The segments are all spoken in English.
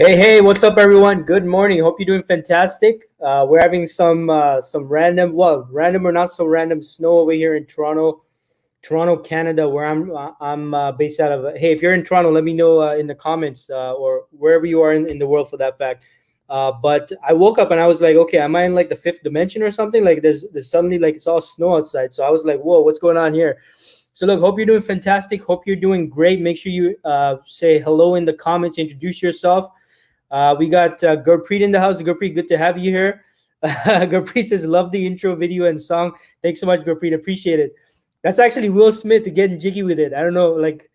Hey, what's up, everyone? Good morning. Hope you're doing fantastic. We're having some random, well, random or not so random snow over here in Toronto, Canada, where I'm based out of. Hey, if you're in Toronto, let me know in the comments or wherever you are in the world for that fact. But I woke up and I was like, okay, am I in like the fifth dimension or something? Like there's suddenly like it's all snow outside. So I was like, whoa, what's going on here? So look, hope you're doing fantastic. Hope you're doing great. Make sure you say hello in the comments, introduce yourself. We got Gurpreet in the house. Gurpreet, good to have you here. Gurpreet says, love the intro video and song. Thanks so much, Gurpreet. Appreciate it. That's actually Will Smith getting jiggy with it. I don't know, like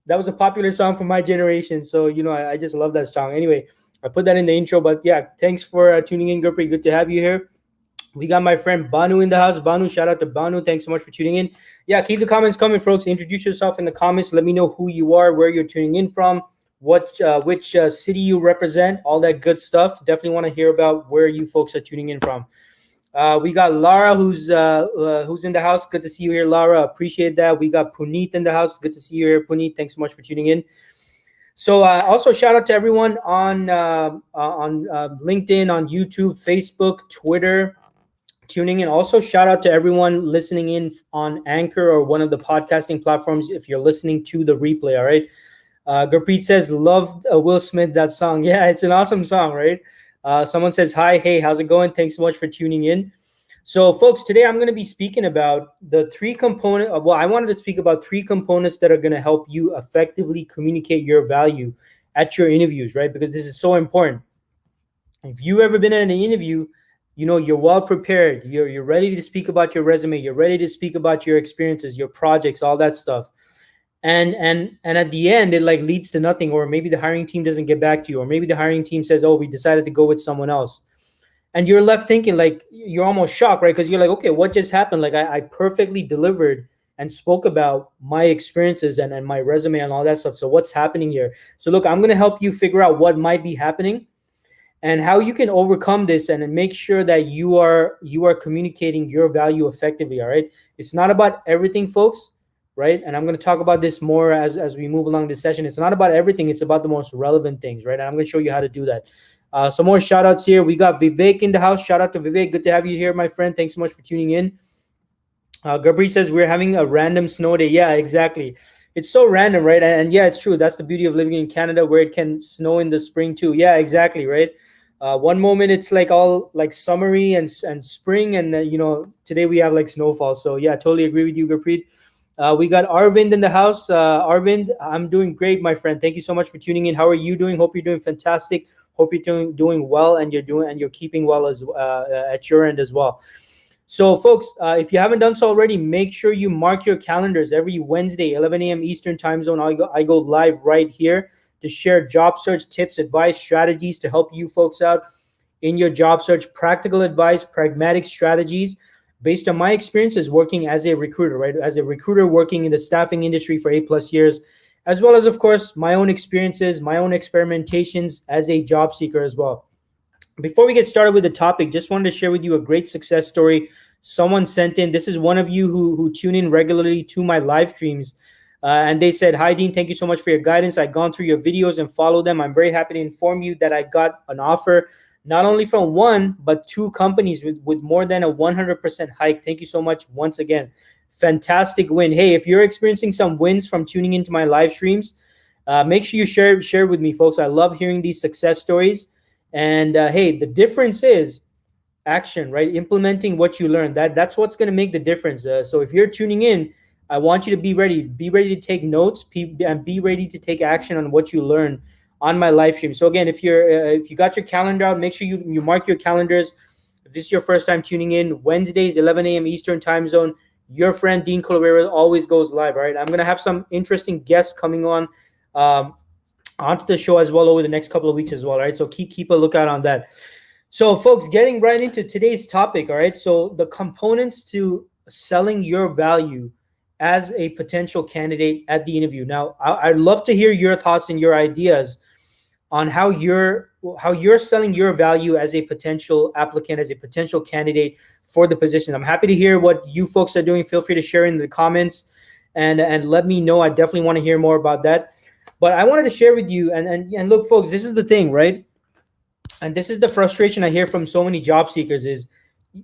that was a popular song from my generation. So, I just love that song. Anyway, I put that in the intro. But yeah, thanks for tuning in, Gurpreet. Good to have you here. We got my friend Banu in the house. Banu, shout out to Banu. Thanks so much for tuning in. Yeah, keep the comments coming, folks. Introduce yourself in the comments. Let me know who you are, where you're tuning in from, which city you represent, all that good stuff. Definitely want to hear about where you folks are tuning in from. We got Lara, who's in the house. Good to see you here, Lara. Appreciate that. We got Puneet in the house. Good to see you here, Puneet. Thanks so much for tuning in. So also shout out to everyone on LinkedIn, on YouTube, Facebook, Twitter, tuning in. Also shout out to everyone listening in on Anchor or one of the podcasting platforms if you're listening to the replay. All right. Gurpreet says, love Will Smith, that song. Yeah, it's an awesome song, right? Someone says, hi, hey, how's it going? Thanks so much for tuning in. So, folks, today I'm going to be speaking about the three components. Well, I wanted to speak about three components that are going to help you effectively communicate your value at your interviews, right? Because this is so important. If you've ever been at an interview, you're well prepared. You're ready to speak about your resume. You're ready to speak about your experiences, your projects, all that stuff. And at the end it like leads to nothing, or maybe the hiring team doesn't get back to you, or maybe the hiring team says, oh, we decided to go with someone else, and you're left thinking, like, you're almost shocked, right? Because you're like, okay, what just happened? Like I perfectly delivered and spoke about my experiences and my resume and all that stuff. So what's happening here? So look, I'm going to help you figure out what might be happening and how you can overcome this and make sure that you are communicating your value effectively. All right, it's not about everything, folks, right? And I'm going to talk about this more as we move along this session. It's not about everything. It's about the most relevant things, right? And I'm going to show you how to do that. Some more shout outs here. We got Vivek in the house. Shout out to Vivek. Good to have you here, my friend. Thanks so much for tuning in. Gabri says we're having a random snow day. Yeah, exactly. It's so random, right? And yeah, it's true. That's the beauty of living in Canada, where it can snow in the spring too. Yeah, exactly, right? One moment it's like all like summery and spring, and today we have like snowfall. So yeah, totally agree with you, Gurpreet. We got Arvind in the house. Arvind, I'm doing great, my friend. Thank you so much for tuning in. How are you doing? Hope you're doing fantastic. Hope you're doing well, and you're keeping well as at your end as well. So, folks, if you haven't done so already, make sure you mark your calendars. Every Wednesday, 11 a.m. Eastern time zone, I go live right here to share job search tips, advice, strategies to help you folks out in your job search. Practical advice, pragmatic strategies based on my experiences working as a recruiter, right? As a recruiter working in the staffing industry for 8+ years, as well as, of course, my own experiences, my own experimentations as a job seeker as well. Before we get started with the topic, just wanted to share with you a great success story someone sent in. This is one of you who tune in regularly to my live streams. And they said, hi, Dean, thank you so much for your guidance. I've gone through your videos and followed them. I'm very happy to inform you that I got an offer not only from one, but two companies with more than a 100% hike. Thank you so much once again. Fantastic win. Hey, if you're experiencing some wins from tuning into my live streams, make sure you share with me, folks. I love hearing these success stories. And hey, the difference is action, right? Implementing what you learned. That's what's going to make the difference. So if you're tuning in, I want you to be ready. Be ready to take notes and be ready to take action on what you learn on my live stream. So again, if you got your calendar out, make sure you mark your calendars. If this is your first time tuning in, Wednesdays, 11 a.m. Eastern time zone, your friend Dean Kulaweera always goes live. All right, I'm gonna have some interesting guests coming on onto the show as well over the next couple of weeks as well. All right, so keep a lookout on that. So, folks, getting right into today's topic. All right, so the components to selling your value as a potential candidate at the interview. Now, I'd love to hear your thoughts and your ideas on how you're selling your value as a potential applicant, as a potential candidate for the position. I'm happy to hear what you folks are doing. Feel free to share in the comments and let me know. I definitely want to hear more about that. But I wanted to share with you, and look, folks, this is the thing, right? And this is the frustration I hear from so many job seekers is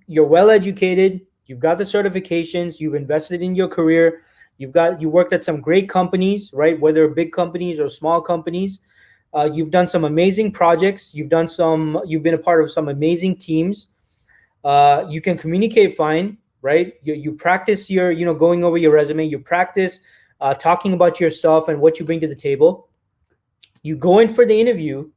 you're well educated, you've got the certifications, you've invested in your career, you worked at some great companies, right? Whether big companies or small companies, you've done some amazing projects, you've been a part of some amazing teams. You can communicate fine, right? You practice going over your resume, you practice talking about yourself and what you bring to the table. You go in for the interview,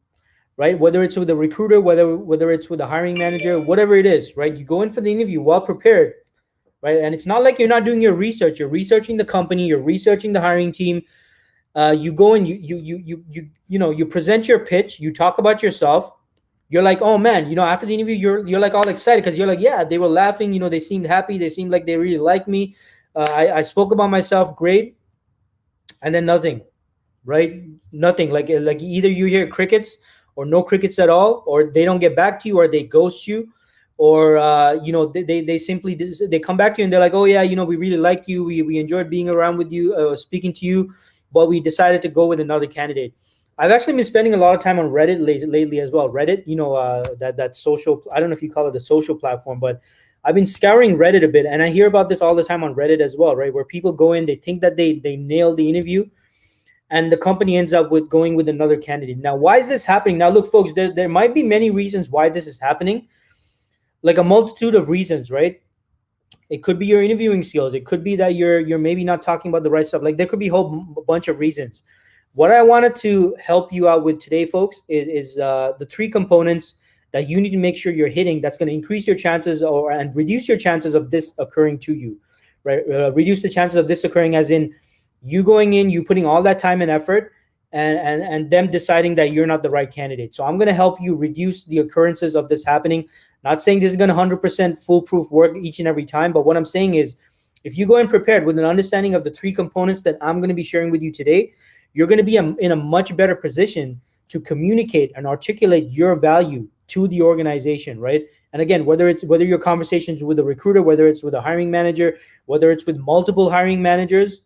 right? Whether it's with a recruiter, whether it's with a hiring manager, whatever it is, right? You go in for the interview well prepared, right? And it's not like you're not doing your research. You're researching the company, you're researching the hiring team. You go in, you present your pitch, you talk about yourself. You're like, oh man, after the interview, you're like all excited because you're like, yeah, they were laughing, they seemed happy, they seemed like they really liked me. I spoke about myself, great, and then nothing, right? Nothing. Like either you hear crickets or no crickets at all, or they don't get back to you, or they ghost you, or they simply they come back to you and they're like, oh yeah, we really like you, we enjoyed being around with you, speaking to you, but we decided to go with another candidate. I've actually been spending a lot of time on Reddit lately as well. Reddit, that social, I don't know if you call it a social platform, but I've been scouring Reddit a bit, and I hear about this all the time on Reddit as well, right? Where people go in, they think that they nailed the interview, and the company ends up with going with another candidate. Now, why is this happening? Now, look, folks, there might be many reasons why this is happening, like a multitude of reasons, right? It could be your interviewing skills. It could be that you're maybe not talking about the right stuff. Like there could be a whole bunch of reasons. What I wanted to help you out with today, folks, is the three components that you need to make sure you're hitting. That's going to increase your chances and reduce your chances of this occurring to you, right? Reduce the chances of this occurring, as in you going in, you putting all that time and effort, and them deciding that you're not the right candidate. So I'm going to help you reduce the occurrences of this happening. Not saying this is going to 100% foolproof work each and every time, but what I'm saying is if you go in prepared with an understanding of the three components that I'm going to be sharing with you today, you're going to be in a much better position to communicate and articulate your value to the organization, right? And again, whether your conversations with a recruiter, whether it's with a hiring manager, whether it's with multiple hiring managers,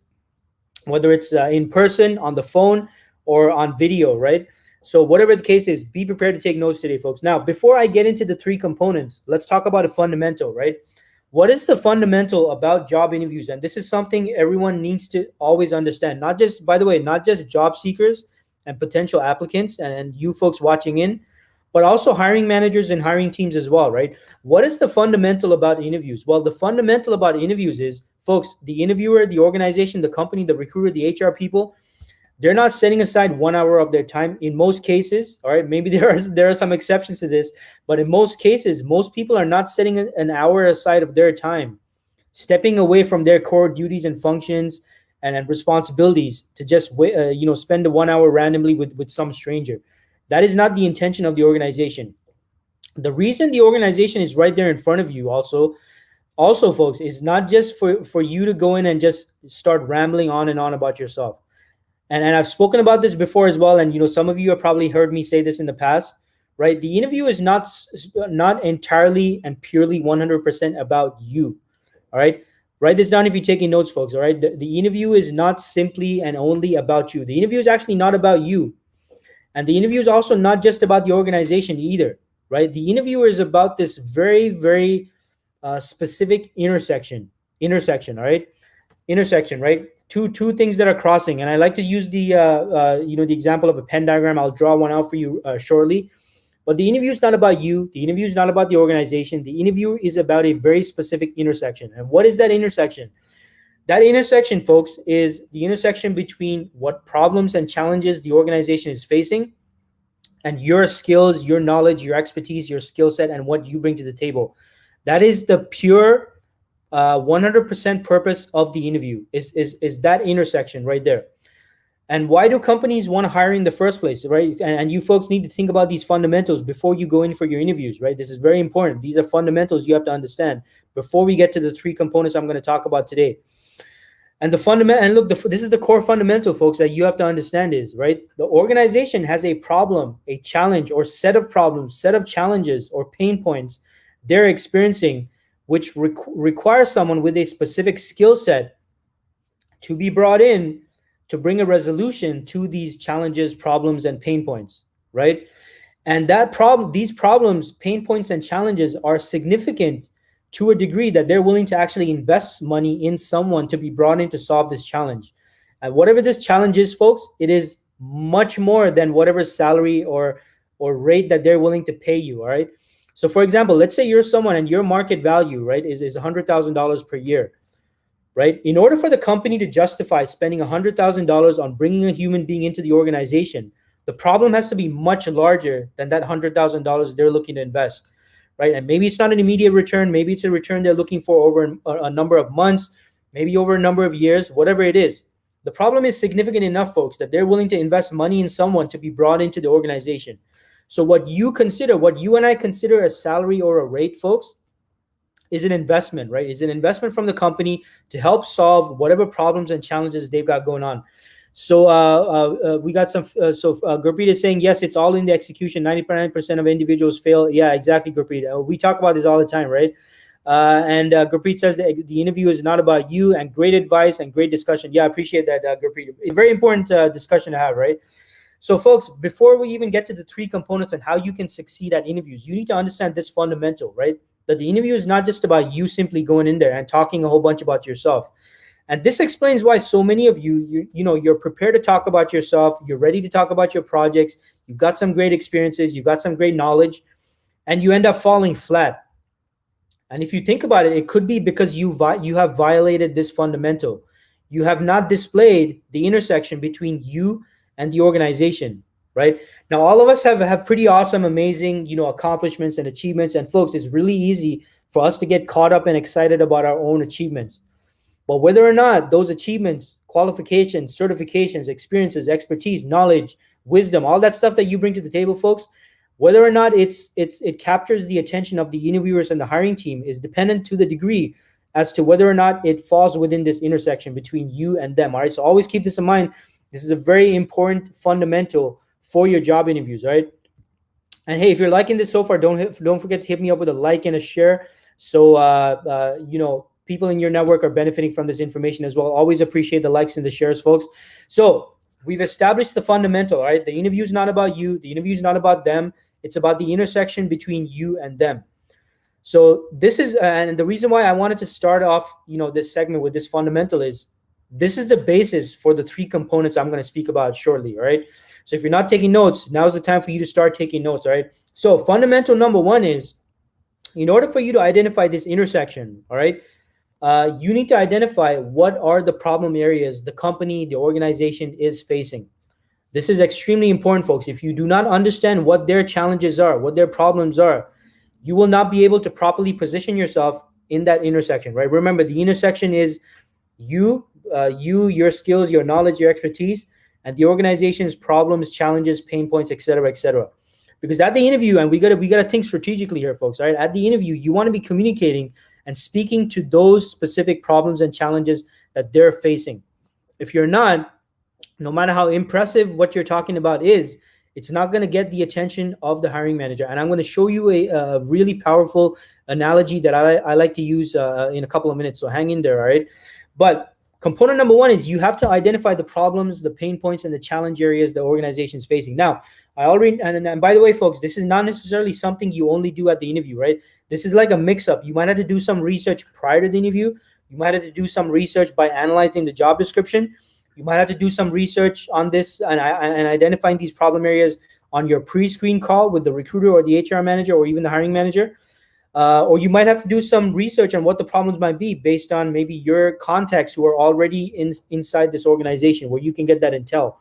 whether it's in person, on the phone, or on video, right? So whatever the case is, be prepared to take notes today, folks. Now, before I get into the three components, let's talk about a fundamental, right? What is the fundamental about job interviews? And this is something everyone needs to always understand. Not just, by the way, not just job seekers and potential applicants and you folks watching in, but also hiring managers and hiring teams as well, right? What is the fundamental about interviews? Well, the fundamental about interviews is, folks, the interviewer, the organization, the company, the recruiter, the HR people, they're not setting aside 1 hour of their time in most cases. All right, maybe there are some exceptions to this, but in most cases, most people are not setting an hour aside of their time, stepping away from their core duties and functions and responsibilities to just spend the 1 hour randomly with some stranger. That is not the intention of the organization. The reason the organization is right there in front of you also, folks, is not just for you to go in and just start rambling on and on about yourself. And I've spoken about this before as well. And, some of you have probably heard me say this in the past, right? The interview is not entirely and purely 100% about you. All right. Write this down if you're taking notes, folks. All right. The interview is not simply and only about you. The interview is actually not about you. And the interview is also not just about the organization either, right? The interviewer is about this very, very specific intersection. All right. Intersection, right? Two things that are crossing, and I like to use the the example of a Venn diagram. I'll draw one out for you shortly. But the interview is not about you. The interview is not about the organization. The interview is about a very specific intersection. And what is that intersection? That intersection, folks, is the intersection between what problems and challenges the organization is facing and your skills, your knowledge, your expertise, your skill set, and what you bring to the table. That is the pure 100% purpose of the interview is that intersection right there. And why do companies want to hire in the first place, right? And you folks need to think about these fundamentals before you go in for your interviews, right? This is very important. These are fundamentals you have to understand before we get to the three components I'm going to talk about today. And this is the core fundamental, folks, that you have to understand is, right? The organization has a problem, a challenge, or set of problems, set of challenges or pain points they're experiencing, which requires someone with a specific skill set to be brought in to bring a resolution to these challenges, problems, and pain points, right? And that problem, these problems, pain points, and challenges are significant to a degree that they're willing to actually invest money in someone to be brought in to solve this challenge. And whatever this challenge is, folks, it is much more than whatever salary or rate that they're willing to pay you. All right. So, for example, let's say you're someone and your market value, right, is $100,000 per year, right? In order for the company to justify spending $100,000 on bringing a human being into the organization, the problem has to be much larger than that $100,000 they're looking to invest, right? And maybe it's not an immediate return. Maybe it's a return they're looking for over a number of months, maybe over a number of years, whatever it is. The problem is significant enough, folks, that they're willing to invest money in someone to be brought into the organization. So what you and I consider a salary or a rate, folks, is an investment, right? Is an investment from the company to help solve whatever problems and challenges they've got going on. So we got some. Gurpreet is saying, yes, it's all in the execution. 99% of individuals fail. Yeah, exactly, Gurpreet. We talk about this all the time, right? And Gurpreet says that the interview is not about you, and great advice and great discussion. Yeah, I appreciate that, Gurpreet. It's a very important discussion to have, right? So, folks, before we even get to the three components on how you can succeed at interviews, you need to understand this fundamental, right? That the interview is not just about you simply going in there and talking a whole bunch about yourself. And this explains why so many of you're prepared to talk about yourself. You're ready to talk about your projects. You've got some great experiences. You've got some great knowledge, and you end up falling flat. And if you think about it, it could be because you have violated this fundamental. You have not displayed the intersection between you and the organization, right? Now, all of us have pretty awesome, amazing, accomplishments and achievements. And folks, it's really easy for us to get caught up and excited about our own achievements. But whether or not those achievements, qualifications, certifications, experiences, expertise, knowledge, wisdom, all that stuff that you bring to the table, folks, whether or not it captures the attention of the interviewers and the hiring team is dependent to the degree as to whether or not it falls within this intersection between you and them. All right. So always keep this in mind. This is a very important fundamental for your job interviews. All right. And hey, if you're liking this so far, don't forget to hit me up with a like and a share. So people in your network are benefiting from this information as well. Always appreciate the likes and the shares, folks. So we've established the fundamental. All right. The interview is not about you. The interview is not about them. It's about the intersection between you and them. So this is, and the reason why I wanted to start off, this segment with this fundamental is this is the basis for the three components I'm going to speak about shortly. All right. So if you're not taking notes, now's the time for you to start taking notes. All right. So fundamental number one is, in order for you to identify this intersection, all right, you need to identify what are the problem areas the company, the organization is facing. This is extremely important, folks. If you do not understand what their challenges are, what their problems are, you will not be able to properly position yourself in that intersection, right? Remember, the intersection is you, your skills, your knowledge, your expertise, and the organization's problems, challenges, pain points, et cetera, et cetera. Because at the interview, and we gotta think strategically here, folks, right? At the interview, you want to be communicating and speaking to those specific problems and challenges that they're facing. If you're not, no matter how impressive what you're talking about is, it's not going to get the attention of the hiring manager. And I'm going to show you a really powerful analogy that I like to use in a couple of minutes. So hang in there, all right? But component number one is you have to identify the problems, the pain points, and the challenge areas the organization is facing. Now, and by the way, folks, this is not necessarily something you only do at the interview, right? This is like a mix-up. You might have to do some research prior to the interview. You might have to do some research by analyzing the job description. You might have to do some research on this and identifying these problem areas on your pre-screen call with the recruiter or the HR manager or even the hiring manager. Or you might have to do some research on what the problems might be based on maybe your contacts who are already inside this organization where you can get that intel.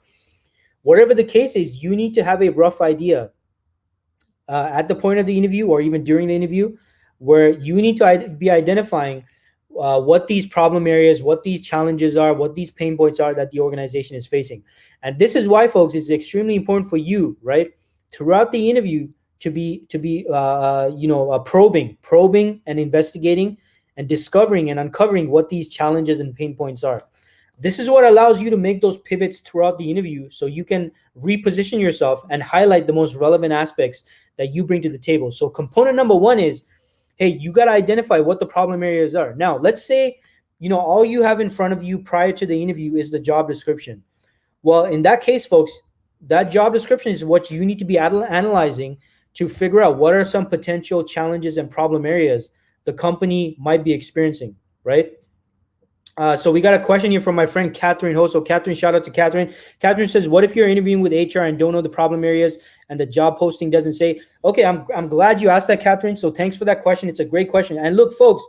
Whatever the case is, you need to have a rough idea at the point of the interview or even during the interview where you need to be identifying what these problem areas, what these challenges are, what these pain points are that the organization is facing. And this is why, folks, it's extremely important for you, right, throughout the interview to be probing and investigating and discovering and uncovering what these challenges and pain points are. This is what allows you to make those pivots throughout the interview so you can reposition yourself and highlight the most relevant aspects that you bring to the table. So component number one is, hey, you got to identify what the problem areas are. Now, let's say, all you have in front of you prior to the interview is the job description. Well, in that case, folks, that job description is what you need to be analyzing to figure out what are some potential challenges and problem areas the company might be experiencing, right? So we got a question here from my friend Catherine Ho. So Catherine, shout out to Catherine. Catherine says, "What if you're interviewing with HR and don't know the problem areas and the job posting doesn't say?" Okay, I'm glad you asked that, Catherine. So thanks for that question. It's a great question. And look, folks,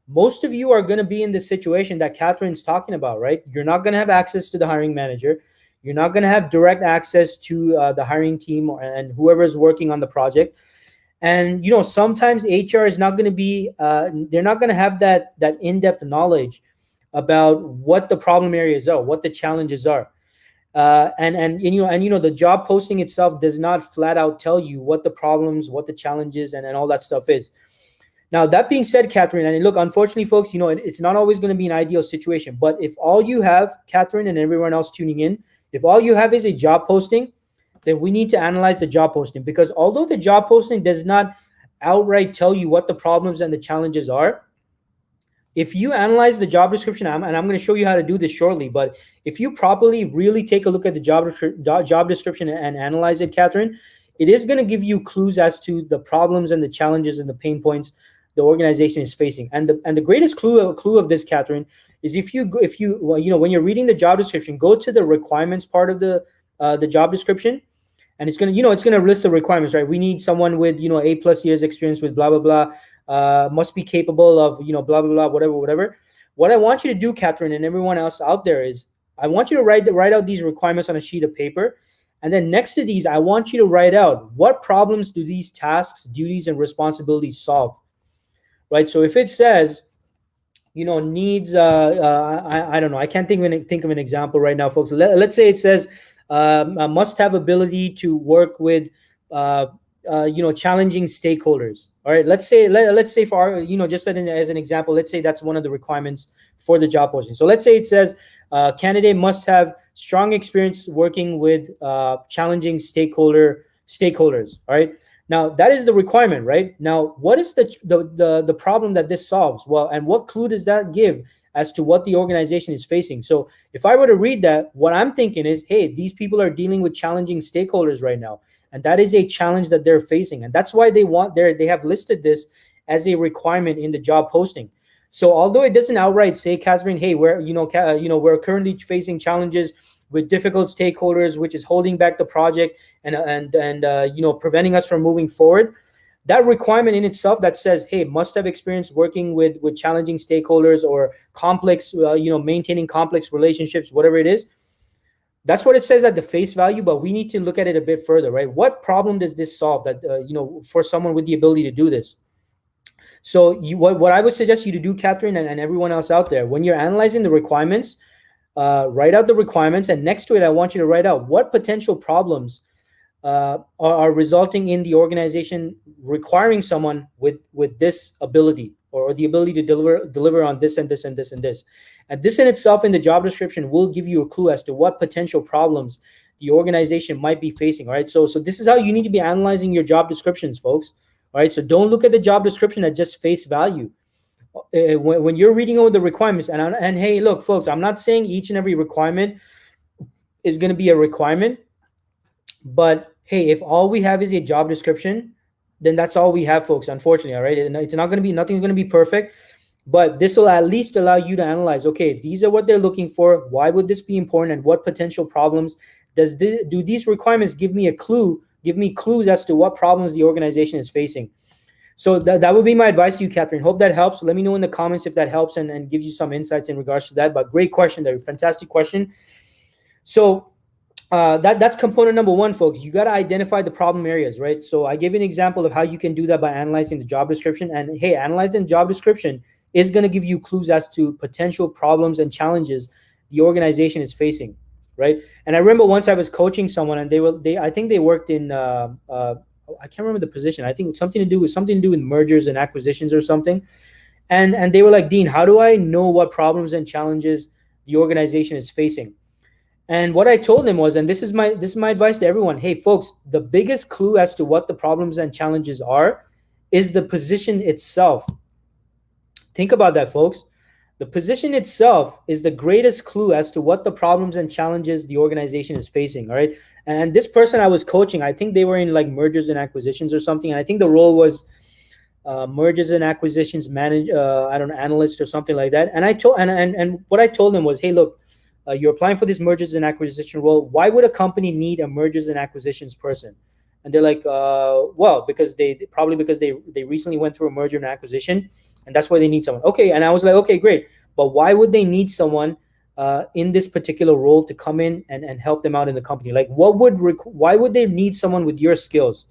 most of you are going to be in the situation that Catherine's talking about, right? You're not going to have access to the hiring manager. You're not going to have direct access to the hiring team and whoever is working on the project. And sometimes HR is not going to be. They're not going to have that in-depth knowledge about what the problem areas are, what the challenges are. The job posting itself does not flat out tell you what the problems, what the challenges, and all that stuff is. Now, that being said, Catherine, and look, unfortunately, folks, it's not always going to be an ideal situation. But if all you have, Catherine, and everyone else tuning in, if all you have is a job posting, then we need to analyze the job posting, because although the job posting does not outright tell you what the problems and the challenges are, if you analyze the job description, and I'm going to show you how to do this shortly, but if you properly really take a look at the job description and analyze it, Catherine, it is going to give you clues as to the problems and the challenges and the pain points the organization is facing. And the greatest clue of this, Catherine, is if you when you're reading the job description, go to the requirements part of the job description, and it's going to list the requirements, right? We need someone with 8+ years experience with blah blah blah. Must be capable of blah blah blah, whatever. What I want you to do, Catherine, and everyone else out there, is I want you to write out these requirements on a sheet of paper, and then next to these, I want you to write out what problems do these tasks, duties, and responsibilities solve, right? So if it says needs, I don't know, I can't think of an example right now, folks. Let's say it says must have ability to work with challenging stakeholders. All right, let's say for our, just as an example, let's say that's one of the requirements for the job posting. So let's say it says candidate must have strong experience working with challenging stakeholders. All right, now that is the requirement, right? Now, what is the problem that this solves? Well, and what clue does that give as to what the organization is facing? So if I were to read that, what I'm thinking is, hey, these people are dealing with challenging stakeholders right now. And that is a challenge that they're facing. And that's why they have listed this as a requirement in the job posting. So although it doesn't outright say, Catherine, hey, we're currently facing challenges with difficult stakeholders, which is holding back the project and preventing us from moving forward. That requirement in itself that says, hey, must have experience working with challenging stakeholders or complex, maintaining complex relationships, whatever it is. That's what it says at the face value, but we need to look at it a bit further, right? What problem does this solve that, for someone with the ability to do this? So what I would suggest you to do, Catherine, and everyone else out there, when you're analyzing the requirements, write out the requirements, and next to it, I want you to write out what potential problems are resulting in the organization requiring someone with this ability or the ability to deliver on this and this and this and this. And this in itself in the job description will give you a clue as to what potential problems the organization might be facing. All right. So this is how you need to be analyzing your job descriptions, folks. All right. So don't look at the job description at just face value. When you're reading over the requirements, and hey, look, folks, I'm not saying each and every requirement is going to be a requirement, but hey, if all we have is a job description, then that's all we have, folks, unfortunately. All right. It's not going to be, nothing's going to be perfect, but this will at least allow you to analyze, okay, these are what they're looking for. Why would this be important? And what potential problems do these requirements give me clues as to what problems the organization is facing? So that would be my advice to you, Catherine. Hope that helps. Let me know in the comments if that helps and gives you some insights in regards to that. But great question there. Fantastic question. So that's component number one, folks. You got to identify the problem areas, right? So I gave you an example of how you can do that by analyzing the job description. And hey, analyzing job description is going to give you clues as to potential problems and challenges the organization is facing, right? And I remember once I was coaching someone, and I think they worked in I can't remember the position. I think it's something to do with mergers and acquisitions or something. And they were like, Dean, how do I know what problems and challenges the organization is facing? And what I told them was, and this is my advice to everyone, hey, folks, the biggest clue as to what the problems and challenges are is the position itself. Think about that, folks. The position itself is the greatest clue as to what the problems and challenges the organization is facing. All right. And this person I was coaching, I think they were in like mergers and acquisitions or something. And I think the role was mergers and acquisitions manage, I don't know, analyst or something like that. And I told, and what I told them was, hey, look, you're applying for this mergers and acquisition role. Why would a company need a mergers and acquisitions person? And they're like, well, because they recently went through a merger and acquisition, and that's why they need someone. Okay, and I was like, okay, great, but why would they need someone in this particular role to come in and help them out in the company? Like, why would they need someone with your skills?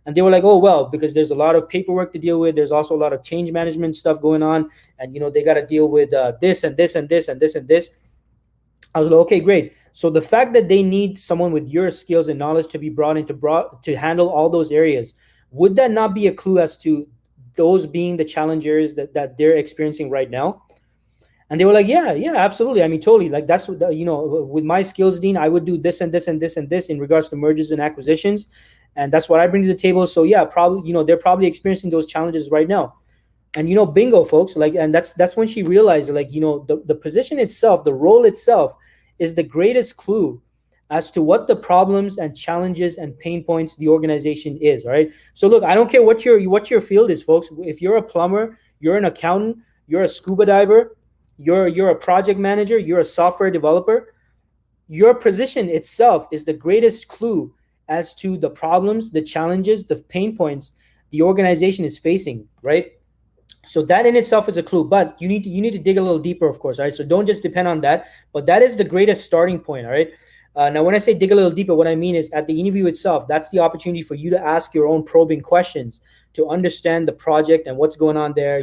And they were like, oh, well, because there's a lot of paperwork to deal with. There's also a lot of change management stuff going on, and they got to deal with this and this and this and this and this. I was like, okay, great. So the fact that they need someone with your skills and knowledge to be brought to handle all those areas, would that not be a clue as to those being the challengers that they're experiencing right now? And they were like, yeah, absolutely. I mean, totally. Like that's what with my skills, Dean, I would do this and this and this and this in regards to mergers and acquisitions, and that's what I bring to the table. So yeah, probably they're probably experiencing those challenges right now. And bingo, folks. Like, and that's when she realized, like, the position itself, the role itself, is the greatest clue as to what the problems and challenges and pain points the organization is. All right. So look, I don't care what your field is, folks. If you're a plumber, you're an accountant, you're a scuba diver, you're a project manager, you're a software developer, your position itself is the greatest clue as to the problems, the challenges, the pain points the organization is facing, right? So that in itself is a clue, but you need to dig a little deeper, of course, all right? So don't just depend on that, but that is the greatest starting point, all right? Now, when I say dig a little deeper, what I mean is at the interview itself, that's the opportunity for you to ask your own probing questions to understand the project and what's going on there.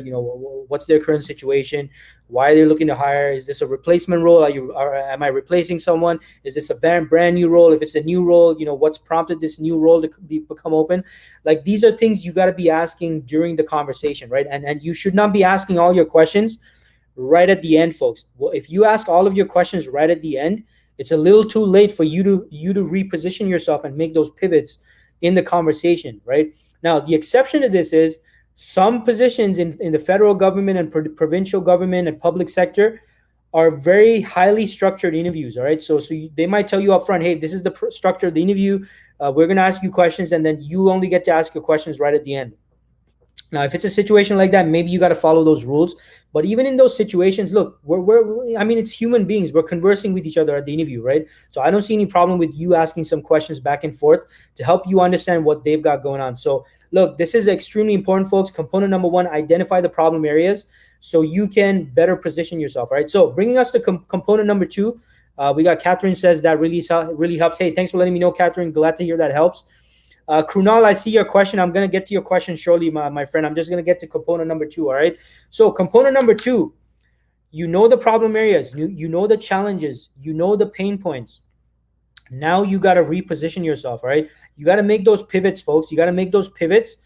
What's their current situation? Why are they looking to hire? Is this a replacement role? Am I replacing someone? Is this a brand new role? If it's a new role, what's prompted this new role to become open? Like, these are things you got to be asking during the conversation, right? And you should not be asking all your questions right at the end, folks. Well, if you ask all of your questions right at the end, it's a little too late for you to reposition yourself and make those pivots in the conversation, right? Now, the exception to this is some positions in the federal government and provincial government and public sector are very highly structured interviews, all right? So they might tell you up front, hey, this is the structure of the interview. We're going to ask you questions, and then you only get to ask your questions right at the end. Now, if it's a situation like that, maybe you got to follow those rules. But even in those situations, look, I mean, it's human beings. We're conversing with each other at the interview, right? So I don't see any problem with you asking some questions back and forth to help you understand what they've got going on. So look, this is extremely important, folks. Component number one, identify the problem areas so you can better position yourself, right? So bringing us to component number two, we got Catherine says that really helps. Hey, thanks for letting me know, Catherine. Glad to hear that helps. Krunal, I see your question. I'm going to get to your question shortly, my friend. I'm just going to get to component number two, all right? So component number two, the problem areas, you know the challenges, the pain points. Now you got to reposition yourself, all right? You got to make those pivots, folks. You got to make those pivots.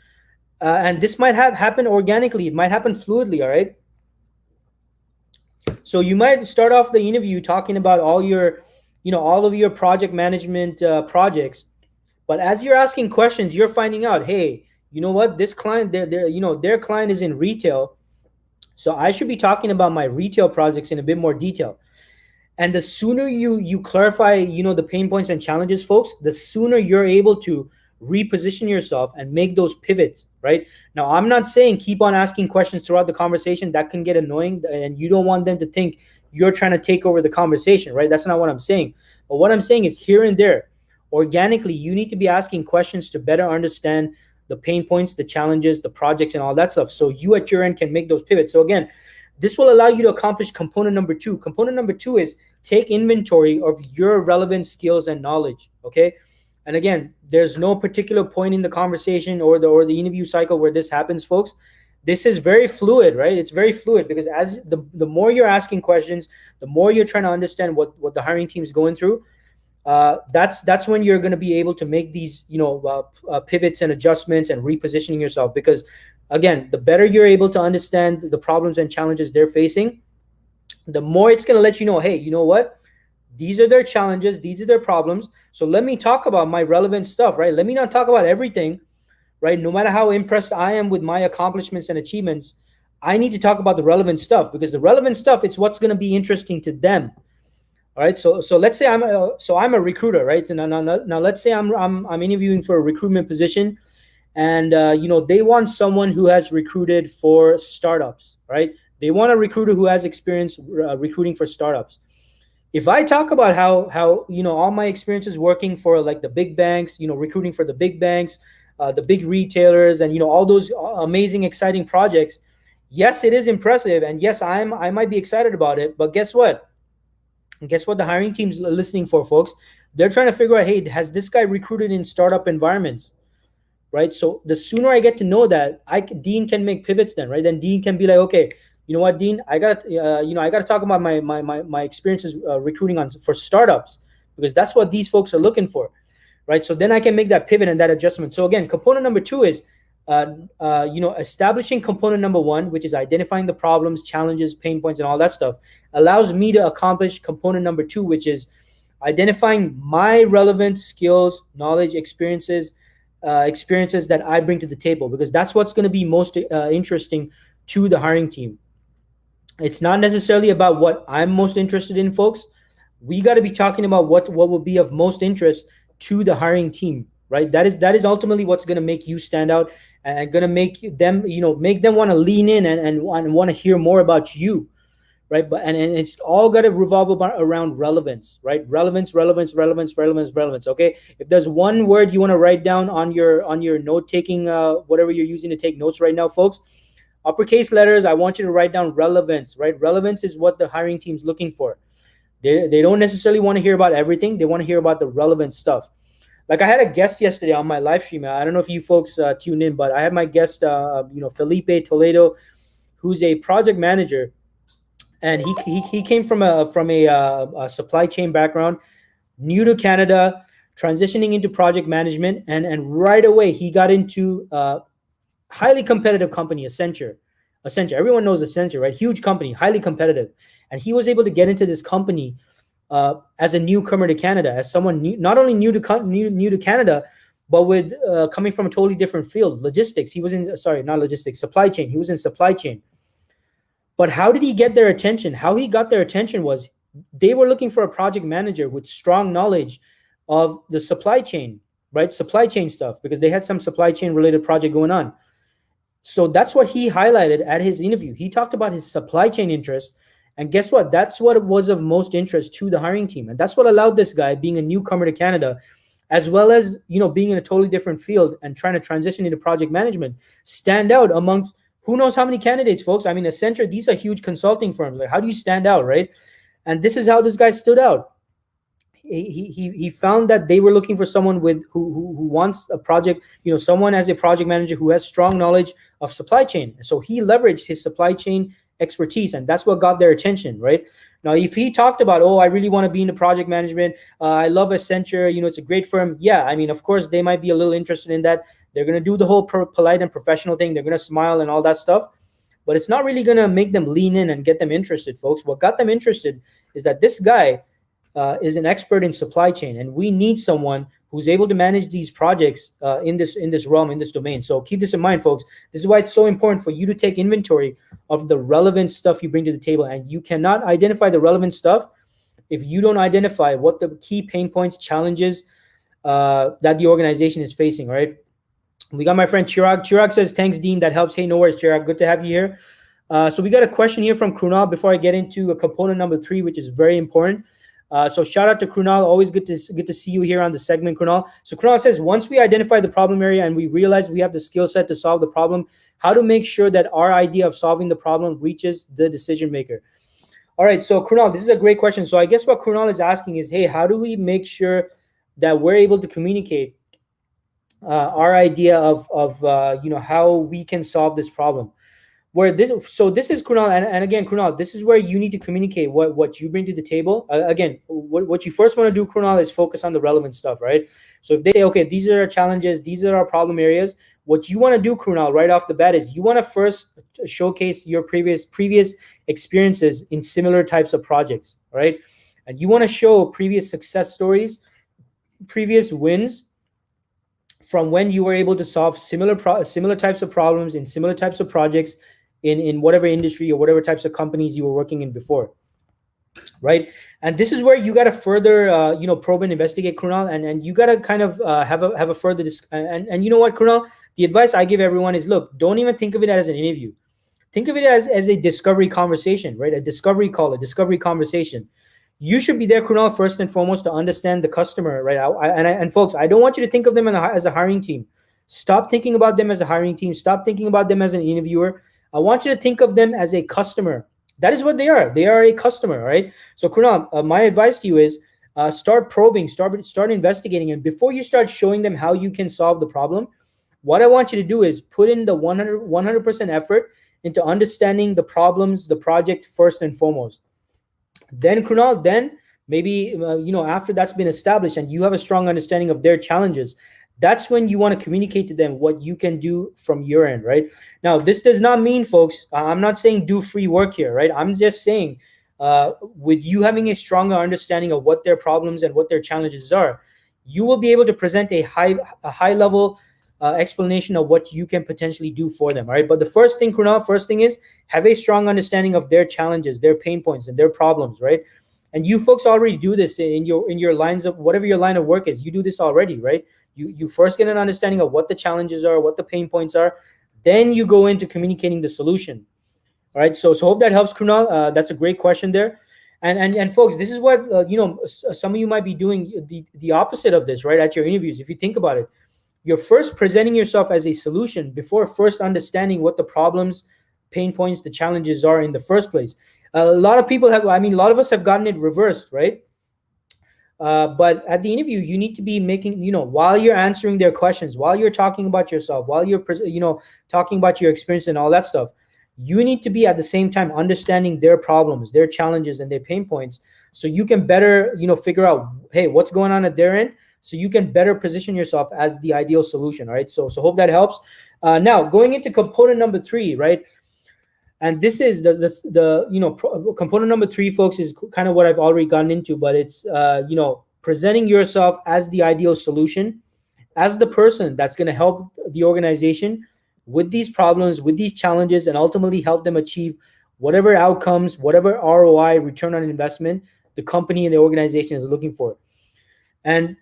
And this might happen organically. It might happen fluidly, all right? So you might start off the interview talking about all of your project management projects. But as you're asking questions, you're finding out, hey, you know what? This client, their client is in retail. So I should be talking about my retail projects in a bit more detail. And the sooner you clarify, the pain points and challenges, folks, the sooner you're able to reposition yourself and make those pivots, right? Now, I'm not saying keep on asking questions throughout the conversation. That can get annoying, and you don't want them to think you're trying to take over the conversation, right? That's not what I'm saying. But what I'm saying is here and there, organically, you need to be asking questions to better understand the pain points, the challenges, the projects, and all that stuff. So you at your end can make those pivots. So again, this will allow you to accomplish component number two. Component number two is take inventory of your relevant skills and knowledge, okay? And again, there's no particular point in the conversation or the interview cycle where this happens, folks. This is very fluid, right? It's very fluid because as the more you're asking questions, the more you're trying to understand what the hiring team is going through. That's when you're going to be able to make these pivots and adjustments and repositioning yourself, because again, the better you're able to understand the problems and challenges they're facing, the more it's going to let you know, hey, you know what, these are their challenges, these are their problems, so let me talk about my relevant stuff, right? Let me not talk about everything, right? No matter how impressed I am with my accomplishments and achievements, I need to talk about the relevant stuff, because the relevant stuff is what's going to be interesting to them. All right. So let's say I'm a recruiter, right? And now let's say I'm interviewing for a recruitment position, and they want someone who has recruited for startups, right? They want a recruiter who has experience recruiting for startups. If I talk about how all my experiences working for like the big banks, recruiting for the big banks, the big retailers, and all those amazing, exciting projects, yes, it is impressive, and yes, I might be excited about it. But guess what? Guess what? The hiring team's listening for, folks. They're trying to figure out, hey, has this guy recruited in startup environments? Right. So the sooner I get to know that, Dean can make pivots then, right? Then Dean can be like, okay, you know what, Dean, I got I got to talk about my experiences recruiting for startups, because that's what these folks are looking for, right? So then I can make that pivot and that adjustment. So again, component number two is establishing component number one, which is identifying the problems, challenges, pain points, and all that stuff, allows me to accomplish component number two, which is identifying my relevant skills, knowledge, experiences that I bring to the table, because that's what's going to be most interesting to the hiring team. It's not necessarily about what I'm most interested in, folks. We got to be talking about what will be of most interest to the hiring team, right? That is ultimately what's going to make you stand out and going to make them want to lean in and want to hear more about you, right? But and it's all got to revolve around relevance, right? Relevance. Okay, if there's one word you want to write down on your note taking, whatever you're using to take notes right now, folks, uppercase letters, I want you to write down relevance, right? Relevance is what the hiring team's looking for. They don't necessarily want to hear about everything. They want to hear about the relevant stuff. Like I had a guest yesterday on my live stream. I don't know if you folks tuned in, but I had my guest, Felipe Toledo, who's a project manager, and he came from a supply chain background, new to Canada, transitioning into project management, and right away he got into highly competitive company, Accenture. Everyone knows Accenture, right? Huge company, highly competitive, and he was able to get into this company as a newcomer to Canada, as someone not only new to Canada, but with coming from a totally different field, logistics. He was in not logistics, supply chain. He was in supply chain. But how did he get their attention? How he got their attention was they were looking for a project manager with strong knowledge of the supply chain, right? Supply chain stuff, because they had some supply chain related project going on. So that's what he highlighted at his interview. He talked about his supply chain interest. And guess what? That's what was of most interest to the hiring team. And that's what allowed this guy, being a newcomer to Canada, as well as, being in a totally different field and trying to transition into project management, stand out amongst who knows how many candidates, folks. I mean, Accenture, these are huge consulting firms. Like, how do you stand out, right? And this is how this guy stood out. He found that they were looking for someone who wants a project, someone as a project manager who has strong knowledge of supply chain. So he leveraged his supply chain expertise, and that's what got their attention, right? Now, if he talked about, I really want to be into project management, I love Accenture, it's a great firm. Yeah, I mean, of course, they might be a little interested in that. They're going to do the whole polite and professional thing. They're going to smile and all that stuff. But it's not really going to make them lean in and get them interested, folks. What got them interested is that this guy is an expert in supply chain, and we need someone who's able to manage these projects in this realm, in this domain. So keep this in mind, folks. This is why it's so important for you to take inventory of the relevant stuff you bring to the table. And you cannot identify the relevant stuff if you don't identify what the key pain points, challenges that the organization is facing, right? We got my friend Chirag. Chirag says, thanks, Dean. That helps. Hey, no worries, Chirag. Good to have you here. So we got a question here from Krunal before I get into a component number 3, which is very important. So shout out to Krunal. Always good to see you here on the segment, Krunal. So Krunal says, once we identify the problem area and we realize we have the skill set to solve the problem, how to make sure that our idea of solving the problem reaches the decision maker? All right, so Krunal, this is a great question. So I guess what Krunal is asking is, hey, how do we make sure that we're able to communicate our idea of how we can solve this problem? This is Krunal, and again, Krunal, this is where you need to communicate what you bring to the table. Again, what you first want to do, Krunal, is focus on the relevant stuff, right? So if they say, okay, these are our challenges, these are our problem areas, what you want to do, Krunal, right off the bat is you want to first showcase your previous experiences in similar types of projects, right? And you want to show previous success stories, previous wins from when you were able to solve similar types of problems in similar types of projects in whatever industry or whatever types of companies you were working in before, right? And this is where you got to further probe and investigate, Krunal, and you got to kind of have a further and you know what, Krunal, the advice I give everyone is, look, don't even think of it as an interview. Think of it as a discovery conversation, right? A discovery call, a discovery conversation. You should be there, Krunal, first and foremost, to understand the customer, right? And folks, I don't want you to think of them as a hiring team. Stop thinking about them as a hiring team. Stop thinking about them as an interviewer. I want you to think of them as a customer. That is what they are. They are a customer, right? So, Krunal, my advice to you is start probing, start investigating, and before you start showing them how you can solve the problem, what I want you to do is put in the 100% effort into understanding the problems, the project first and foremost. Then, Krunal, then maybe after that's been established and you have a strong understanding of their challenges, that's when you want to communicate to them what you can do from your end, right? Now, this does not mean, folks, I'm not saying do free work here, right? I'm just saying with you having a stronger understanding of what their problems and what their challenges are, you will be able to present a high level explanation of what you can potentially do for them, all right? But the first thing, Krunal, is have a strong understanding of their challenges, their pain points, and their problems, right? And you folks already do this in your lines of whatever your line of work is. You do this already, right? You first get an understanding of what the challenges are, what the pain points are, then you go into communicating the solution. All right. So hope that helps, Krunal. That's a great question there. And folks, this is what some of you might be doing the opposite of this, right? At your interviews, if you think about it, you're first presenting yourself as a solution before first understanding what the problems, pain points, the challenges are in the first place. A lot of people have, a lot of us have gotten it reversed, right? But at the interview, you need to be making, while you're answering their questions, while you're talking about yourself, while you're, talking about your experience and all that stuff, you need to be at the same time understanding their problems, their challenges, and their pain points, so you can better, figure out, hey, what's going on at their end, so you can better position yourself as the ideal solution. All right. So hope that helps. Now going into component number 3, right? And this is component number 3, folks, is kind of what I've already gotten into, but it's presenting yourself as the ideal solution, as the person that's going to help the organization with these problems, with these challenges, and ultimately help them achieve whatever outcomes, whatever ROI, return on investment, the company and the organization is looking for. And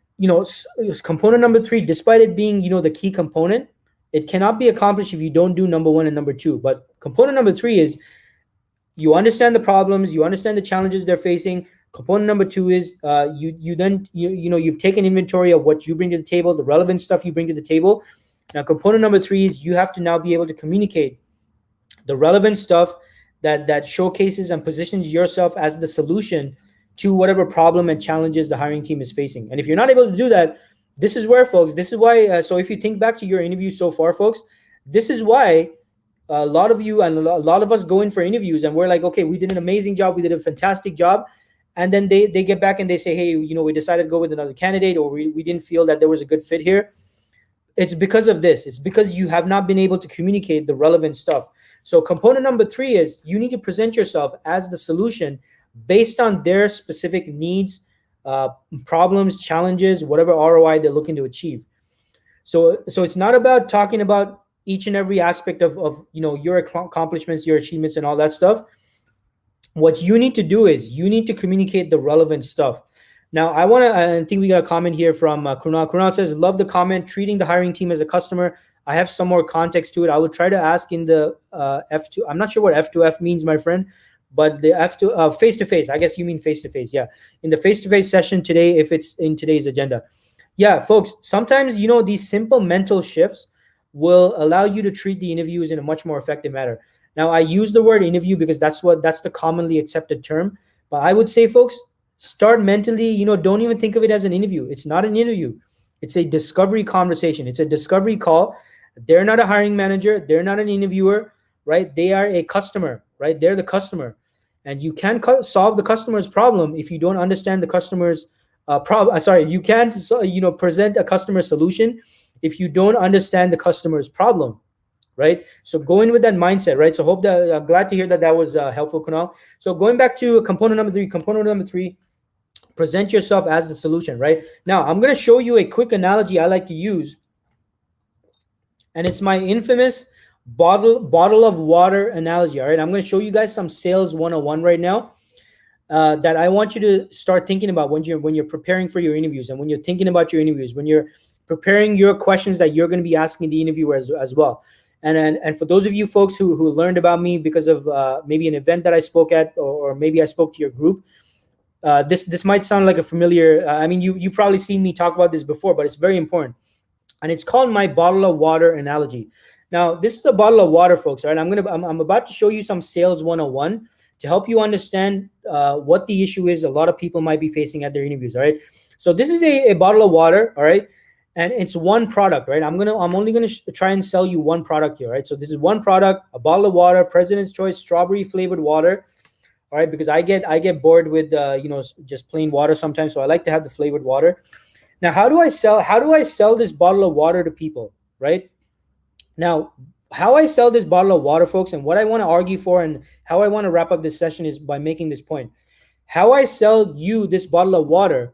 component number 3, despite it being the key component, it cannot be accomplished if you don't do number 1 and number 2. But component number 3 is you understand the problems, you understand the challenges they're facing. Component number 2 is you've taken inventory of what you bring to the table, the relevant stuff you bring to the table. Now, component number 3 is you have to now be able to communicate the relevant stuff that showcases and positions yourself as the solution to whatever problem and challenges the hiring team is facing. And if you're not able to do that, this is where, folks, this is why, so if you think back to your interview so far, folks, this is why a lot of you and a lot of us go in for interviews and we're like, okay, we did an amazing job, we did a fantastic job. And then they get back and they say, hey, we decided to go with another candidate, or we didn't feel that there was a good fit here. It's because of this. It's because you have not been able to communicate the relevant stuff. So component number 3 is you need to present yourself as the solution based on their specific needs, problems, challenges, whatever ROI they're looking to achieve. So it's not about talking about each and every aspect of your accomplishments, your achievements, and all that stuff. What you need to do is you need to communicate the relevant stuff. Now, I think we got a comment here from Krunal. Krunal says, love the comment, treating the hiring team as a customer. I have some more context to it. I will try to ask in the F2. I'm not sure what F2F means, my friend. But the F2 face-to-face, I guess you mean face-to-face. Yeah. In the face-to-face session today, if it's in today's agenda. Yeah, folks, sometimes, these simple mental shifts will allow you to treat the interviews in a much more effective manner. Now, I use the word interview because that's the commonly accepted term. But I would say, folks, start mentally, don't even think of it as an interview. It's not an interview. It's a discovery conversation. It's a discovery call. They're not a hiring manager. They're not an interviewer, right? They are a customer, right? They're the customer. And you can't solve the customer's problem if you don't understand the customer's problem. You can't, present a customer solution if you don't understand the customer's problem, right? So go in with that mindset, right? So hope that, I'm glad to hear that was helpful, Kunal. So going back to component number 3, present yourself as the solution, right? Now, I'm going to show you a quick analogy I like to use. And it's my infamous bottle of water analogy. All right, I'm going to show you guys some sales 101 right now, that I want you to start thinking about when you're preparing for your interviews, and when you're thinking about your interviews, when you're preparing your questions that you're going to be asking the interviewer as well. And for those of you folks who learned about me because of maybe an event that I spoke at, or maybe I spoke to your group, this might sound like a familiar. I mean, you probably seen me talk about this before, but it's very important, and it's called my bottle of water analogy. Now, this is a bottle of water, folks. All right, I'm about to show you some sales 101 to help you understand what the issue is a lot of people might be facing at their interviews. All right, so this is a bottle of water. All right, and it's one product. Right, I'm only gonna try and sell you one product here. Right, so this is one product, a bottle of water, President's Choice strawberry flavored water. All right, because I get bored with just plain water sometimes, so I like to have the flavored water. Now, how do I sell this bottle of water to people? Right now, how I sell this bottle of water, folks, and what I want to argue for, and how I want to wrap up this session is by making this point. How I sell you this bottle of water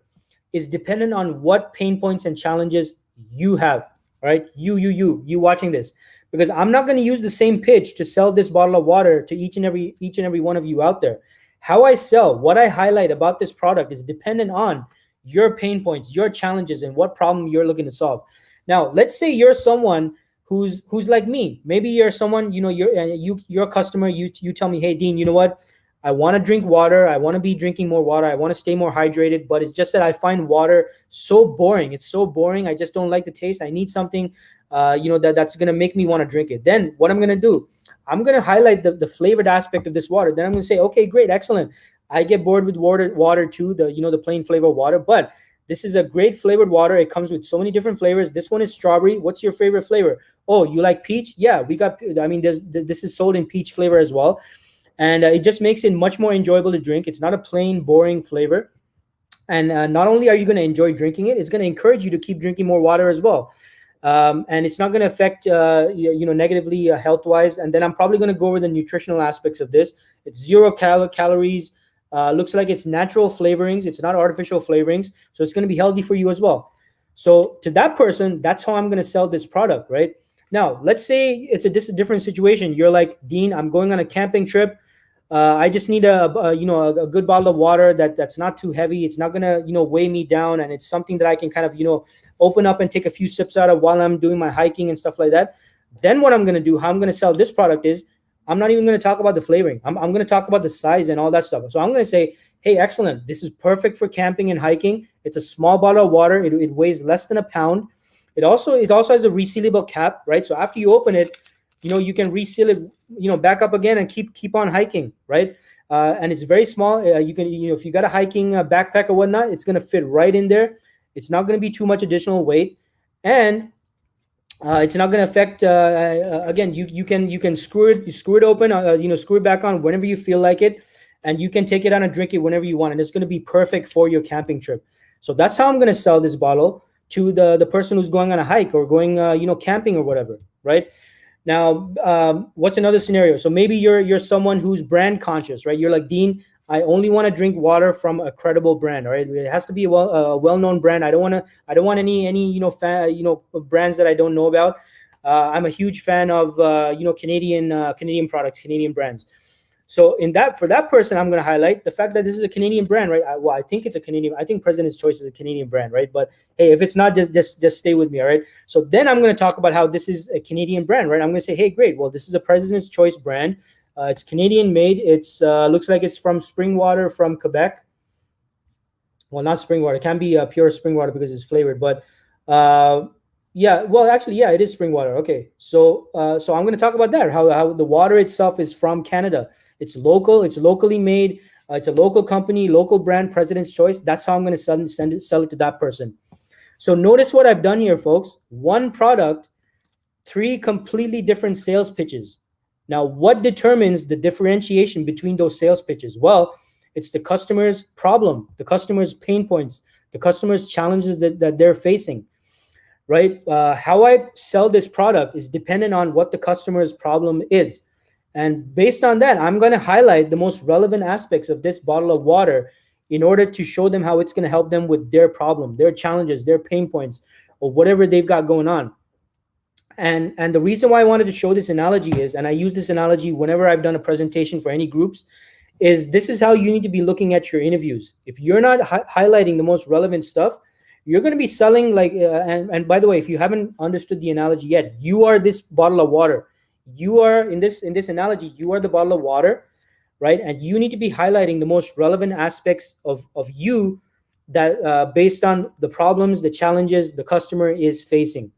is dependent on what pain points and challenges you have. All right, you watching this, because I'm not going to use the same pitch to sell this bottle of water to each and every one of you out there. How I sell, what I highlight about this product is dependent on your pain points, your challenges, and what problem you're looking to solve. Now, let's say you're someone who's like me. Maybe you're someone, you're a customer. You tell me, hey Dean, you know what? I want to drink water. I want to be drinking more water. I want to stay more hydrated, but it's just that I find water so boring. It's so boring. I just don't like the taste. I need something, that's gonna make me want to drink it. Then what I'm gonna do? I'm gonna highlight the flavored aspect of this water. Then I'm gonna say, okay, great, excellent. I get bored with water too, the plain flavor water, but this is a great flavored water. It comes with so many different flavors. This one is strawberry. What's your favorite flavor? Oh, you like peach? Yeah, we got. I mean, this is sold in peach flavor as well, and it just makes it much more enjoyable to drink. It's not a plain boring flavor, and not only are you going to enjoy drinking it, it's going to encourage you to keep drinking more water as well. And it's not going to affect negatively health wise. And then I'm probably going to go over the nutritional aspects of this. It's zero calories. Looks like it's natural flavorings. It's not artificial flavorings. So it's going to be healthy for you as well. So to that person, that's how I'm going to sell this product, right? Now, let's say it's a different situation. You're like, Dean, I'm going on a camping trip. I just need a good bottle of water that's not too heavy. It's not going to, weigh me down. And it's something that I can kind of, open up and take a few sips out of while I'm doing my hiking and stuff like that. Then what I'm going to do, how I'm going to sell this product is, I'm not even going to talk about the flavoring. I'm going to talk about the size and all that stuff. So I'm going to say, hey, excellent. This is perfect for camping and hiking. It's a small bottle of water. It weighs less than a pound. It also has a resealable cap, right? So after you open it, you can reseal it, back up again and keep on hiking, right? And it's very small. You can, if you got a hiking backpack or whatnot, it's going to fit right in there. It's not going to be too much additional weight, and it's not going to affect. Again, you can screw it open, screw it back on whenever you feel like it, and you can take it out and drink it whenever you want, and it's going to be perfect for your camping trip. So that's how I'm going to sell this bottle to the person who's going on a hike or going camping or whatever, right? Now, what's another scenario? So maybe you're someone who's brand conscious, right? You're like, Dean, I only want to drink water from a credible brand, all right? It has to be a well-known brand. I don't want any brands that I don't know about. I'm a huge fan of Canadian products, Canadian brands. So for that person, I'm going to highlight the fact that this is a Canadian brand, right? I think it's a Canadian. I think President's Choice is a Canadian brand, right? But hey, if it's not, just stay with me, all right? So then I'm going to talk about how this is a Canadian brand, right? I'm going to say, hey, great. Well, this is a President's Choice brand. It's Canadian made. It's looks like it's from spring water from Quebec. Well, not spring water. It can be pure spring water because it's flavored. But yeah, well, actually, yeah, it is spring water. Okay, so I'm going to talk about that. How the water itself is from Canada. It's local. It's locally made. It's a local company, local brand, President's Choice. That's how I'm going to sell it to that person. So notice what I've done here, folks. One product, 3 completely different sales pitches. Now, what determines the differentiation between those sales pitches? Well, it's the customer's problem, the customer's pain points, the customer's challenges that they're facing, right? How I sell this product is dependent on what the customer's problem is. And based on that, I'm going to highlight the most relevant aspects of this bottle of water in order to show them how it's going to help them with their problem, their challenges, their pain points, or whatever they've got going on. And the reason why I wanted to show this analogy is, and I use this analogy whenever I've done a presentation for any groups, is this is how you need to be looking at your interviews. If you're not highlighting the most relevant stuff, you're going to be selling like and by the way, if you haven't understood the analogy yet, you are this bottle of water. You are in this analogy, you are the bottle of water, right? And you need to be highlighting the most relevant aspects of you that based on the problems, the challenges the customer is facing.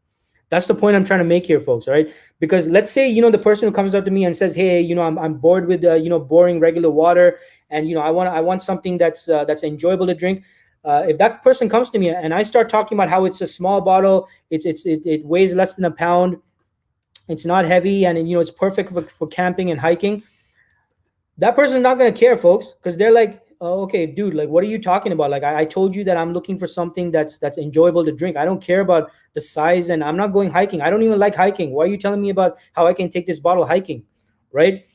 That's the point I'm trying to make here, folks. All right, because let's say the person who comes up to me and says, "Hey, I'm bored with boring regular water, and I want something that's enjoyable to drink." If that person comes to me and I start talking about how it's a small bottle, it weighs less than a pound, it's not heavy, and it's perfect for camping and hiking, that person's not going to care, folks, because they're like, oh, okay, dude, like, what are you talking about? Like, I told you that I'm looking for something that's enjoyable to drink. I don't care about the size, and I'm not going hiking. I don't even like hiking. Why are you telling me about how I can take this bottle hiking, right?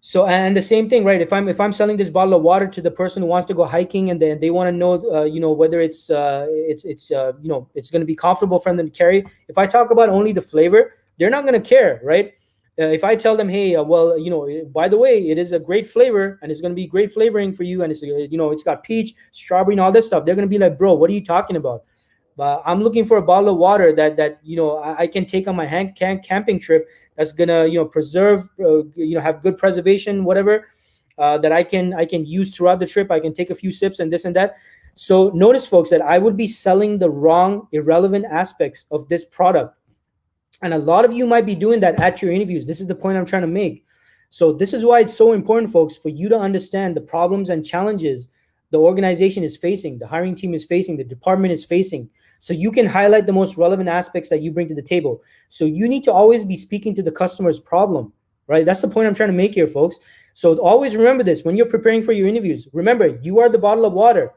So, and the same thing, right? If I'm selling this bottle of water to the person who wants to go hiking, and they want to know, whether it's going to be comfortable for them to carry. If I talk about only the flavor, they're not going to care, right? If I tell them, hey, well, by the way, it is a great flavor, and it's going to be great flavoring for you, and it's got peach, strawberry, and all this stuff. They're going to be like, bro, what are you talking about? I'm looking for a bottle of water that I can take on my camping trip. That's gonna preserve, have good preservation, whatever, that I can use throughout the trip. I can take a few sips and this and that. So notice, folks, that I would be selling the wrong, irrelevant aspects of this product. And a lot of you might be doing that at your interviews. This is the point I'm trying to make. So this is why it's so important, folks, for you to understand the problems and challenges the organization is facing, the hiring team is facing, the department is facing, so you can highlight the most relevant aspects that you bring to the table. So you need to always be speaking to the customer's problem, right? That's the point I'm trying to make here, folks. So always remember this when you're preparing for your interviews. Remember, you are the bottle of water,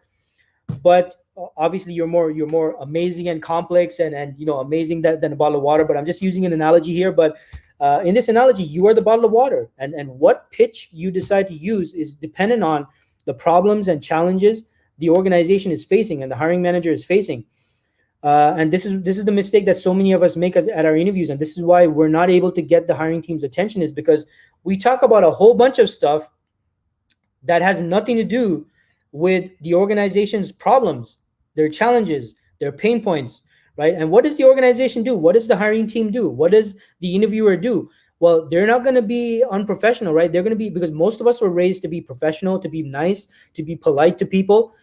but obviously you're more amazing and complex and amazing than a bottle of water. But I'm just using an analogy here. But in this analogy, you are the bottle of water, and what pitch you decide to use is dependent on the problems and challenges the organization is facing and the hiring manager is facing. And this is the mistake that so many of us make at our interviews, and this is why we're not able to get the hiring team's attention, is because we talk about a whole bunch of stuff that has nothing to do with the organization's problems, their challenges, their pain points, right? And what does the organization do? What does the hiring team do? What does the interviewer do? Well, they're not going to be unprofessional, right? They're going to be, because most of us were raised to be professional, to be nice, to be polite to people.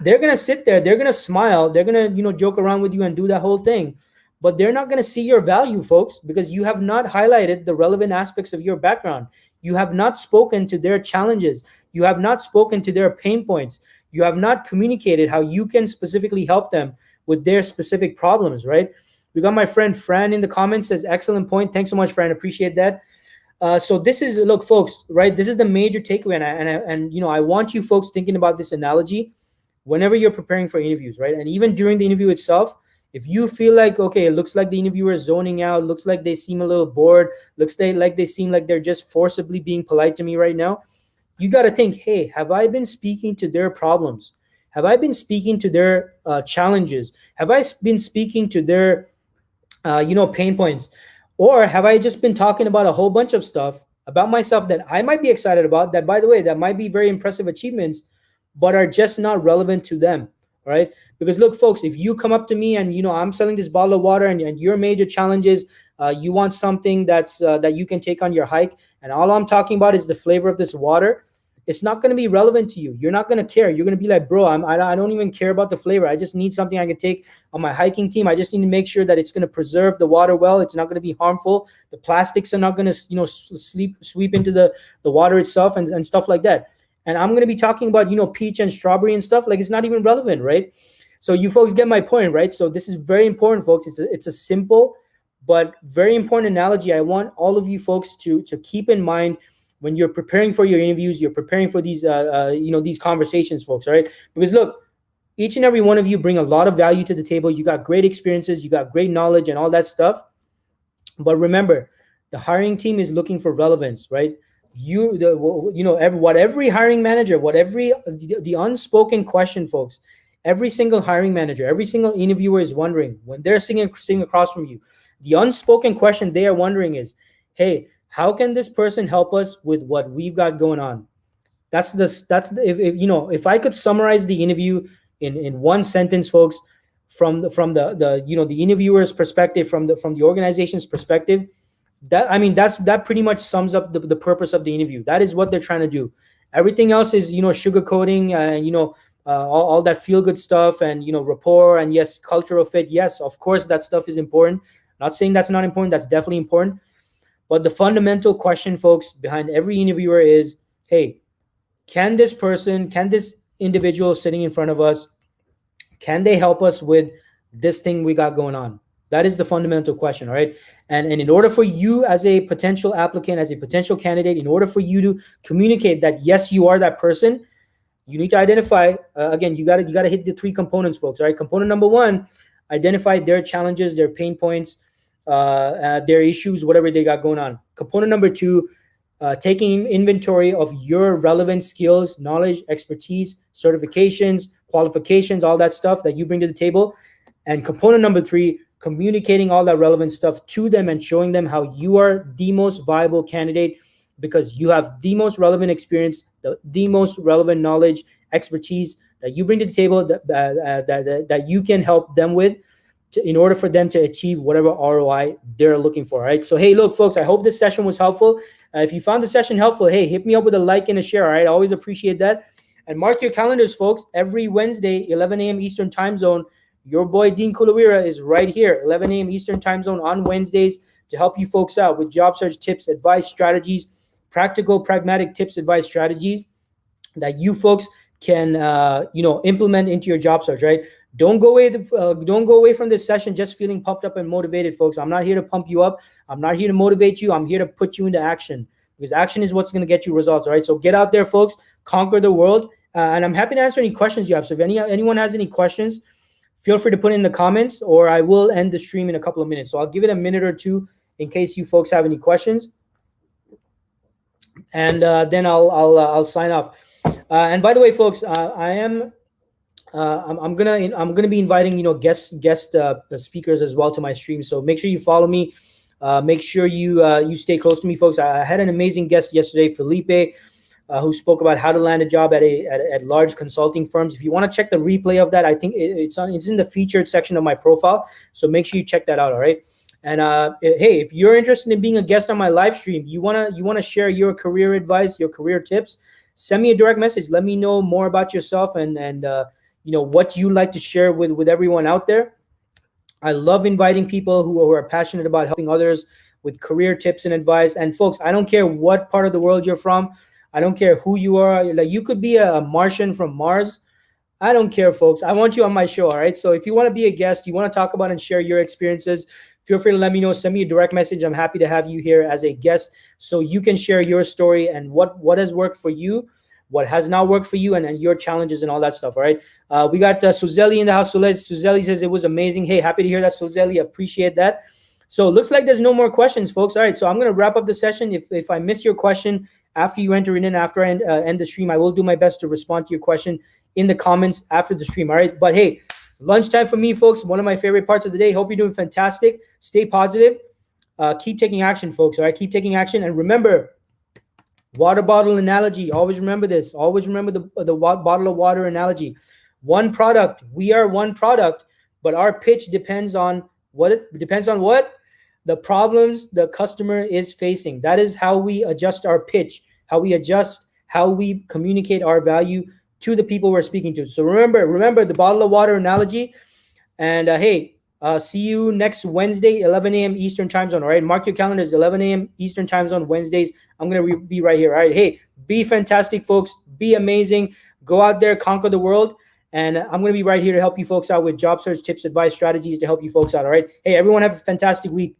They're going to sit there, they're going to smile, they're going to joke around with you and do that whole thing, but they're not going to see your value, folks, because you have not highlighted the relevant aspects of your background. You have not spoken to their challenges. You have not spoken to their pain points. You have not communicated how you can specifically help them with their specific problems, right? We got my friend Fran in the comments, says, excellent point. Thanks so much, Fran. Appreciate that. So this is, look, folks, right? This is the major takeaway. And I want you folks thinking about this analogy whenever you're preparing for interviews, right? And even during the interview itself, if you feel like, okay, it looks like the interviewer is zoning out, looks like they seem a little bored, looks like they seem like they're just forcibly being polite to me right now, you got to think, hey, have I been speaking to their problems? Have I been speaking to their challenges? Have I been speaking to their, pain points? Or have I just been talking about a whole bunch of stuff about myself that I might be excited about, that, by the way, that might be very impressive achievements, but are just not relevant to them, right? Because look, folks, if you come up to me and I'm selling this bottle of water, and your major challenge is you want something that's that you can take on your hike, and all I'm talking about is the flavor of this water, it's not going to be relevant to you. You're not going to care. You're going to be like, bro, I don't even care about the flavor. I just need something I can take on my hiking team. I just need to make sure that it's going to preserve the water well. It's not going to be harmful. The plastics are not going to sweep into the water itself and stuff like that. And I'm going to be talking about, peach and strawberry and stuff. Like, it's not even relevant, right? So you folks get my point, right? So this is very important, folks. It's a simple but very important analogy. I want all of you folks to keep in mind when you're preparing for your interviews, you're preparing for these, these conversations, folks, all right? Because look, each and every one of you bring a lot of value to the table. You got great experiences, you got great knowledge and all that stuff. But remember, the hiring team is looking for relevance, right? What every hiring manager, the unspoken question, folks, every single hiring manager, every single interviewer is wondering when they're sitting across from you, The unspoken question they are wondering is, hey, how can this person help us with what we've got going on? If if I could summarize the interview in one sentence, folks, from the the interviewer's perspective, from the organization's perspective, that pretty much sums up the purpose of the interview. That is what they're trying to do. Everything else is sugarcoating and all that feel good stuff and rapport and yes, cultural fit. Yes, of course that stuff is important. Not saying that's not important. That's definitely important. But the fundamental question, folks, behind every interviewer is, hey, can this individual sitting in front of us, can they help us with this thing we got going on? That is the fundamental question, all right? And in order for you as a potential applicant, as a potential candidate, in order for you to communicate that yes, you are that person, you need to identify, again, you gotta hit the three components, folks, all right? Component number one, identify their challenges, their pain points, their issues, whatever they got going on. Component number two, taking inventory of your relevant skills, knowledge, expertise, certifications, qualifications, all that stuff that you bring to the table. And component number three, communicating all that relevant stuff to them and showing them how you are the most viable candidate because you have the most relevant experience, the most relevant knowledge, expertise that you bring to the table that you can help them with in order for them to achieve whatever ROI they're looking for, right? So, hey, look, folks, I hope this session was helpful. If you found the session helpful, hey, hit me up with a like and a share, all right? I always appreciate that. And mark your calendars, folks. Every Wednesday, 11 a.m. Eastern time zone, your boy Dean Kulaweera is right here, 11 a.m. Eastern time zone on Wednesdays to help you folks out with job search tips, advice, strategies, practical, pragmatic tips, advice, strategies that you folks can implement into your job search, right? Don't go away from this session just feeling pumped up and motivated, folks. I'm not here to pump you up. I'm not here to motivate you. I'm here to put you into action because action is what's going to get you results, all right? So get out there, folks. Conquer the world. And I'm happy to answer any questions you have. So if anyone has any questions, feel free to put it in the comments or I will end the stream in a couple of minutes. So I'll give it a minute or two in case you folks have any questions. And then I'll sign off. And by the way, folks, I'm gonna be inviting guest speakers as well to my stream. So make sure you follow me. Make sure you stay close to me, folks. I had an amazing guest yesterday, Felipe, who spoke about how to land a job at large consulting firms. If you want to check the replay of that, I think it's in the featured section of my profile. So make sure you check that out. All right. And hey, if you're interested in being a guest on my live stream, you wanna share your career advice, your career tips, send me a direct message. Let me know more about yourself and what you like to share with everyone out there. I love inviting people who are passionate about helping others with career tips and advice. And folks, I don't care what part of the world you're from. I don't care who you are. Like you could be a Martian from Mars. I don't care, folks. I want you on my show, all right? So if you want to be a guest, you want to talk about and share your experiences, feel free to let me know. Send me a direct message. I'm happy to have you here as a guest so you can share your story and what has worked for you, what has not worked for you, and your challenges and all that stuff, all right? We got Suzeli in the house. Suzeli says it was amazing. Hey, happy to hear that, Suzeli. Appreciate that. So it looks like there's no more questions, folks. All right, so I'm going to wrap up the session. If I miss your question after you enter it in, after I end the stream, I will do my best to respond to your question in the comments after the stream, all right? But hey, lunchtime for me, folks, one of my favorite parts of the day. Hope you're doing fantastic. Stay positive. Keep taking action, folks, all right? Keep taking action. And remember, water bottle analogy. Always remember this. Always remember the bottle of water analogy. One product. We are one product, but our pitch depends on what? The problems the customer is facing. That is how we adjust our pitch, how we communicate our value to the people we're speaking to. So remember the bottle of water analogy. And hey, see you next Wednesday, 11 a.m. Eastern time zone. All right, mark your calendars, 11 a.m. Eastern time zone Wednesdays. I'm gonna be right here. All right, hey, be fantastic, folks. Be amazing. Go out there, conquer the world. And I'm gonna be right here to help you folks out with job search tips, advice, strategies to help you folks out. All right, hey, everyone, have a fantastic week.